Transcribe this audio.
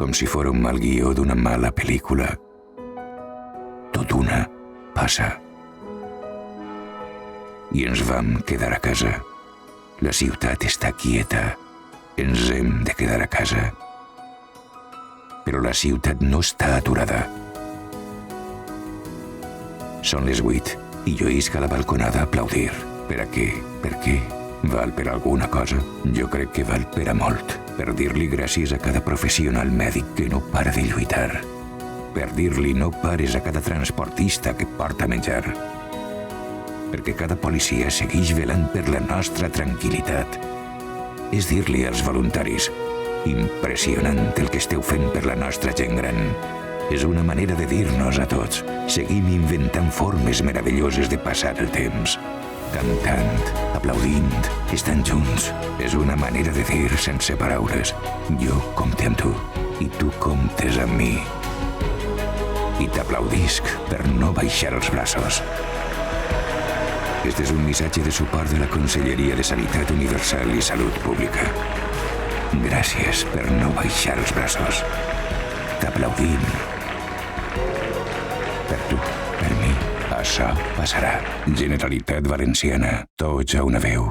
com si fos un mal guió d'una mala pel·lícula. Tot una passa. I ens vam quedar a casa. La ciutat està quieta. Ens hem de quedar a casa. Però la ciutat no està aturada. Són les 8 i jo isc a la balconada a aplaudir. Per a què? Per què? Val per alguna cosa? Jo crec que val per a molt. Per dir-li gràcies a cada professional mèdic que no para de lluitar. Per dir-li no pares a cada transportista que porta menjar. Perquè cada policia segueix velant per la nostra tranquil·litat. És dir-li als voluntaris: impressionant el que esteu fent per la nostra gent gran. És una manera de dir-nos a tots: seguim inventant formes meravelloses de passar el temps. Cantant, aplaudint, estant junts. És una manera de dir sense paraules: jo compte amb tu i tu comptes amb mi. I t'aplaudisc per no baixar els braços. Este és un missatge de suport de la Conselleria de Sanitat Universal i Salut Pública. Gràcies per no baixar els braços. T'aplaudim. Per tu, per mi, això passarà. Generalitat Valenciana, tots a una veu.